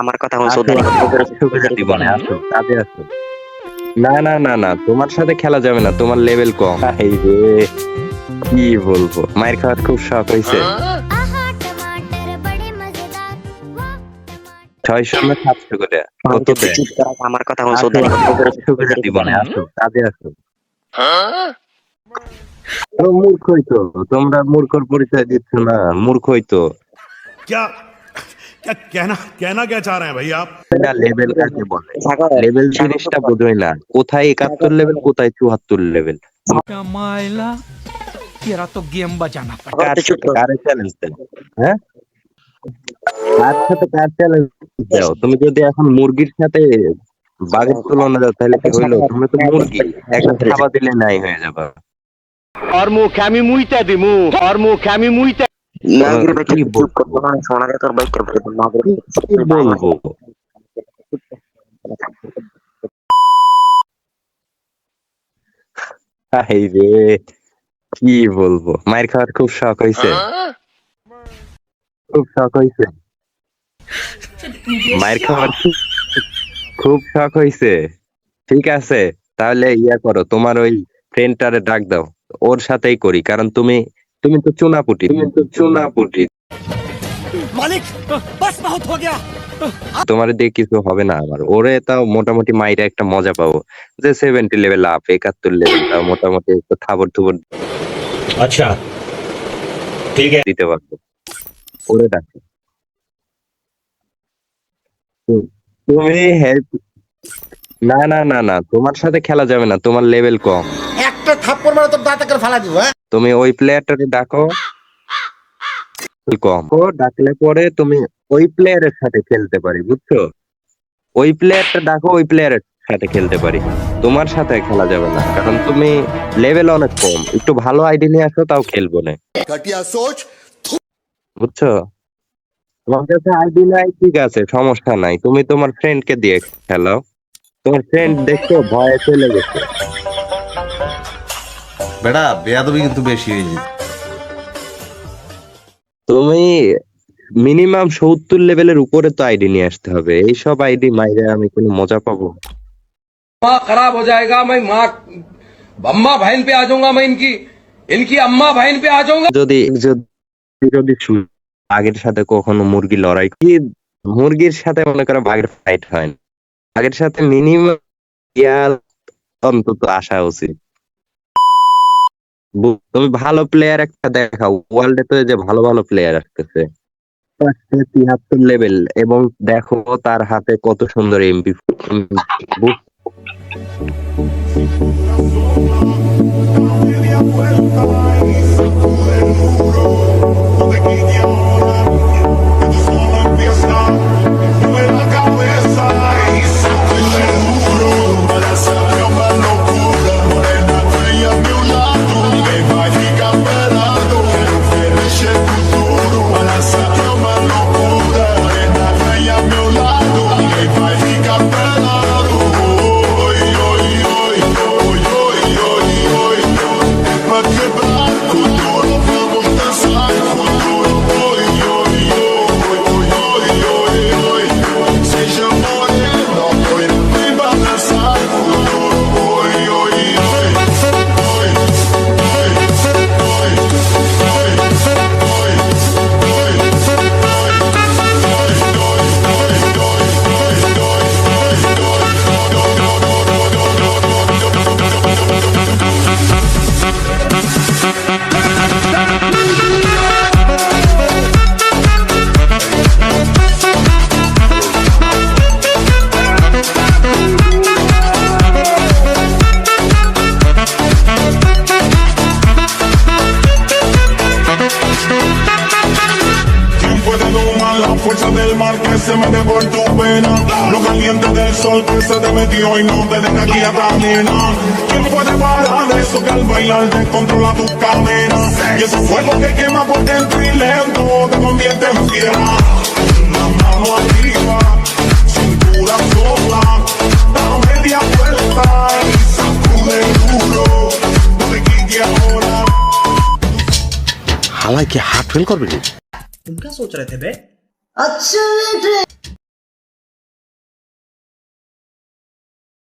আমার কথা বলছো আসো সুবিধা দিব না, আসো কাজে আসো। না না না না, তোমার সাথে খেলা যাবে না, তোমার লেভেল কম। এই রে, কি বলবো, মায়ের খাওয়ার খুব শখ হয়েছে। 600 না 700 করে কত দেয়? আমার কথা বলছো আসো সুবিধা দিব না, আসো কাজে আসো। মূর্খই তো তোমরা, মূর্খর পরিচয় দিচ্ছ না, মূর্খই তো। क्या क्या कहना कहना क्या चाह रहे हैं भाई आप? লেভেল কাকে বলে? লেভেল জিনিসটা বোঝোই না, কোথায় 71 লেভেল, কোথায় 74 লেভেল। मायला तेरा तो गेम बजाना पड़ा। কারে চ্যালেঞ্জ দেন? হ্যাঁ, কার সাথে কার চ্যালেঞ্জ দাও? তুমি যদি এখন মুরগির সাথে বাঘের তুলনা দাও তাহলে কি হইলো? তুমি তো মুরগি, একটা খাওয়া দিলে নাই হয়ে যাবে। और मुख আমি মুইতা দিমু, और মুখ আমি মুইতা কি বলবো? হাই রে, কি বলবো, মায়ের খাওয়ার খুব শখ হয়েছে, খুব শখ হয়েছে, মায়ের খাওয়ার খুব শখ হয়েছে। ঠিক আছে, তাহলে ইয়া করো, তোমার ওই ফ্রেন্ডটারে ডাক দাও, ওর সাথেই করি, কারণ তুমি তুমি তো চুনাপুটি, তুমি তো চুনাপুটি। मालिक बस बहुत हो गया। তোমার দিয়ে কিছু হবে না আমার, ওরে তাও মোটামুটি মাইরে একটা মজা পাবো, যে 70 লেভেল আপ, 71 লেভেল, তাও মোটামুটি একটু থাবর থুবর अच्छा ठीक है দিতে পারবো। ওরে ডাকো। তুমি হেল্প, না না না না, তোমার সাথে খেলা যাবে না, তোমার লেভেল কম। একটা থাপ্পড় মারো তোর দাঁত করে ফালা দিব। হ্যাঁ, তুমি ওই প্লেয়ারটাকে ডাকো, কম ও ডাকলে পরে তুমি ওই প্লেয়ারের সাথে খেলতে পারি, বুঝছো? ওই প্লেয়ারটা ডাকো, ওই প্লেয়ারের সাথে খেলতে পারি, তোমার সাথে খেলা যাবে না, কারণ তুমি লেভেল অনেক কম। একটু ভালো আইডি নিয়ে আসো, তাও খেলবো না, ঘটিয়া সোচ। বুঝছো? তোমার কাছে আইডি নাই, ঠিক আছে, সমস্যা নাই, তুমি তোমার ফ্রেন্ডকে দিয়ে খেলো। তোমার ফ্রেন্ড দেখছো ভয়ে চলে গেছে। বেটা বেয়াদবি কিন্তু বেশি হয়ে যায়। তুমি মিনিমাম 70 লেভেলের উপরে তো আইডি নিয়ে আসতে হবে, এইসব আইডি মাইরে আমি কোনো মজা পাবো? माँ खराब हो जाएगा। मैं माँ अम्मा बहन पे आ जाऊंगा। मैं इनकी इनकी अम्मा बहन पे आ जाऊंगा। যদি যদি যদি বাঘের সাথে কখনো মুরগি লড়াই কি, মুরগির সাথে মনে করো বাঘের ফাইট হয় না, বাঘের সাথে মিনিমাম ইয়ার অন্তত আসা উচিত। তুমি ভালো প্লেয়ার একটা দেখাও, ওয়ার্ল্ডে তো এই যে ভালো ভালো প্লেয়ার আসতেছে 73 লেভেল, এবং দেখো তার হাতে কত সুন্দর MP. fuerza del mar que se mete por tu pena, lo caliente del sol que se te metió y no te deja aquí a caminar. ¿Quién puede parar eso que al bailar descontrola tus cadenas? Y ese fuego que quema por dentro y lento te convierte en fiera. La mano arriba, cintura sola, da media vuelta y sacude duro, no te quites ahora. হালাই কি heart fail করবে? तुम क्या सोच रहे थे बे? अच्छा बेटे